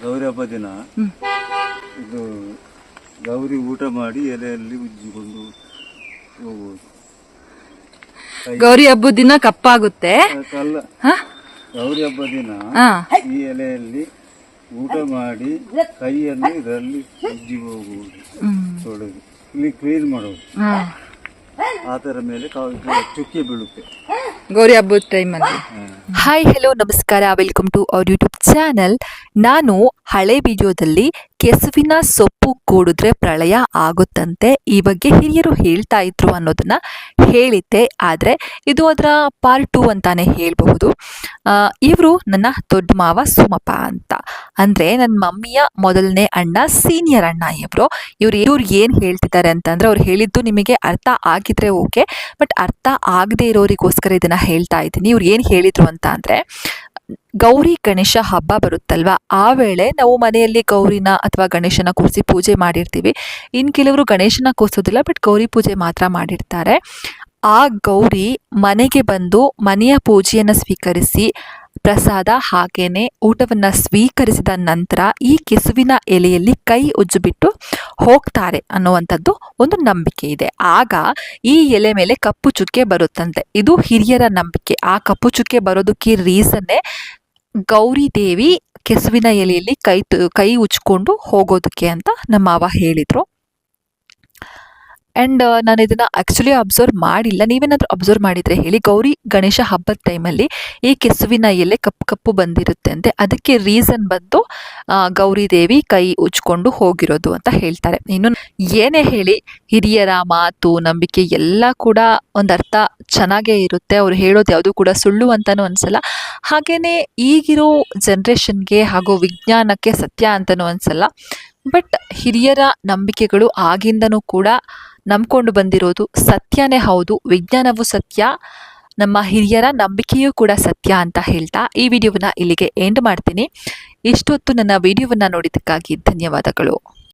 ಗೌರಿ ಹಬ್ಬ ದಿನ ಇದು ಗೌರಿ ಊಟ ಮಾಡಿ ಎಲೆಯಲ್ಲಿ ಉಜ್ಜಿಕೊಂಡು ಹೋಗುವುದು. ಗೌರಿ ಹಬ್ಬದ ದಿನ ಕಪ್ಪಾಗುತ್ತೆ. ಅಲ್ಲ, ಗೌರಿ ಹಬ್ಬ ದಿನ ಈ ಎಲೆಯಲ್ಲಿ ಊಟ ಮಾಡಿ ಕೈಯನ್ನು ಇದರಲ್ಲಿ ಉಜ್ಜಿ ಹೋಗುವುದು, ತೊಳೆದು ಇಲ್ಲಿ ಕ್ಲೀನ್ ಮಾಡೋದು. ಆ ಥರ ಮೇಲೆ ಚುಕ್ಕಿ ಬೀಳುತ್ತೆ ಗೌರಿ ಹಬ್ಬದ ಟೈಮಲ್ಲಿ. ಹಾಯ್, ಹೆಲೋ, ನಮಸ್ಕಾರ, welcome to our YouTube channel. ನಾನು ಹಳೆ ವಿಡಿಯೋದಲ್ಲಿ ಕೆಸುವಿನ ಸೊಪ್ಪು ಕೂಡಿದ್ರೆ ಪ್ರಳಯ ಆಗುತ್ತಂತೆ ಈ ಬಗ್ಗೆ ಹಿರಿಯರು ಹೇಳ್ತಾ ಇದ್ರು ಅನ್ನೋದನ್ನ ಹೇಳಿದ್ದೆ. ಆದರೆ ಇದು ಅದರ ಪಾರ್ಟ್ 2 ಅಂತಾನೆ ಹೇಳಬಹುದು. ಇವರು ನನ್ನ ದೊಡ್ಡ ಮಾವ ಸೋಮಪ್ಪ ಅಂತ, ಅಂದರೆ ನನ್ನ ಮಮ್ಮಿಯ ಮೊದಲನೇ ಅಣ್ಣ, ಸೀನಿಯರ್ ಅಣ್ಣ ಇವ್ರು ಏನು ಹೇಳ್ತಿದ್ದಾರೆ ಅಂತಂದ್ರೆ, ಅವ್ರು ಹೇಳಿದ್ದು ನಿಮಗೆ ಅರ್ಥ ಆಗಿದ್ರೆ ಓಕೆ, ಬಟ್ ಅರ್ಥ ಆಗದೆ ಇರೋರಿಗೋಸ್ಕರ ಇದನ್ನ ಹೇಳ್ತಾ ಇದ್ದೀನಿ. ಇವ್ರು ಏನು ಹೇಳಿದ್ರು ಅಂತ ಅಂದರೆ, ಗೌರಿ ಗಣೇಶ ಹಬ್ಬ ಬರುತ್ತಲ್ವಾ, ಆ ವೇಳೆ ನಾವು ಮನೆಯಲ್ಲಿ ಗೌರಿನ ಅಥವಾ ಗಣೇಶನ ಕೂರಿಸಿ ಪೂಜೆ ಮಾಡಿರ್ತೀವಿ. ಇನ್ನು ಕೆಲವರು ಗಣೇಶನ ಕೂರಿಸೋದಿಲ್ಲ, ಬಟ್ ಗೌರಿ ಪೂಜೆ ಮಾತ್ರ ಮಾಡಿರ್ತಾರೆ. ಆ ಗೌರಿ ಮನೆಗೆ ಬಂದು ಮನೆಯ ಪೂಜೆಯನ್ನು ಸ್ವೀಕರಿಸಿ ಪ್ರಸಾದ ಹಾಗೇನೆ ಊಟವನ್ನು ಸ್ವೀಕರಿಸಿದ ನಂತರ ಈ ಕೆಸುವಿನ ಎಲೆಯಲ್ಲಿ ಕೈ ಉಜ್ಜಿಬಿಟ್ಟು ಹೋಗ್ತಾರೆ ಅನ್ನುವಂಥದ್ದು ಒಂದು ನಂಬಿಕೆ ಇದೆ. ಆಗ ಈ ಎಲೆ ಮೇಲೆ ಕಪ್ಪು ಚುಕ್ಕೆ ಬರುತ್ತಂತೆ. ಇದು ಹಿರಿಯರ ನಂಬಿಕೆ. ಆ ಕಪ್ಪು ಚುಕ್ಕೆ ಬರೋದಕ್ಕೆ ರೀಸನ್ನೇ ಗೌರಿ ದೇವಿ ಕೆಸುವಿನ ಎಲೆಯಲ್ಲಿ ಕೈ ಉಜ್ಕೊಂಡು ಹೋಗೋದಕ್ಕೆ ಅಂತ ನಮ್ಮ ಮಾವ ಹೇಳಿದರು. ಆ್ಯಂಡ್ ನಾನು ಇದನ್ನು ಆ್ಯಕ್ಚುಲಿ ಅಬ್ಸರ್ವ್ ಮಾಡಿಲ್ಲ, ನೀವೇನಾದರೂ ಅಬ್ಸರ್ವ್ ಮಾಡಿದರೆ ಹೇಳಿ. ಗೌರಿ ಗಣೇಶ ಹಬ್ಬದ ಟೈಮಲ್ಲಿ ಈ ಕೆಸುವಿನ ಎಲೆ ಕಪ್ಪು ಬಂದಿರುತ್ತೆ ಅಂತೆ. ಅದಕ್ಕೆ ರೀಸನ್ ಬಂದು ಗೌರಿ ದೇವಿ ಕೈ ಉಜ್ಕೊಂಡು ಹೋಗಿರೋದು ಅಂತ ಹೇಳ್ತಾರೆ. ಇನ್ನು ಏನೇ ಹೇಳಿ, ಹಿರಿಯರ ಮಾತು, ನಂಬಿಕೆ ಎಲ್ಲ ಕೂಡ ಒಂದು ಅರ್ಥ ಚೆನ್ನಾಗೇ ಇರುತ್ತೆ. ಅವ್ರು ಹೇಳೋದು ಯಾವುದೂ ಕೂಡ ಸುಳ್ಳು ಅಂತಲೂ ಅನಿಸಲ್ಲ. ಹಾಗೆಯೇ ಈಗಿರೋ ಜನ್ರೇಷನ್ಗೆ ಹಾಗೂ ವಿಜ್ಞಾನಕ್ಕೆ ಸತ್ಯ ಅಂತಲೂ ಅನಿಸಲ್ಲ. ಬಟ್ ಹಿರಿಯರ ನಂಬಿಕೆಗಳು ಆಗಿಂದನೂ ಕೂಡ ನಂಬ್ಕೊಂಡು ಬಂದಿರೋದು ಸತ್ಯನೇ ಹೌದು. ವಿಜ್ಞಾನವೂ ಸತ್ಯ, ನಮ್ಮ ಹಿರಿಯರ ನಂಬಿಕೆಯೂ ಕೂಡ ಸತ್ಯ ಅಂತ ಹೇಳ್ತಾ ಈ ವಿಡಿಯೋವನ್ನು ಇಲ್ಲಿಗೆ ಎಂಡ್ ಮಾಡ್ತೀನಿ. ಇಷ್ಟೊತ್ತು ನನ್ನ ವಿಡಿಯೋವನ್ನು ನೋಡಿದ್ದಕ್ಕಾಗಿ ಧನ್ಯವಾದಗಳು.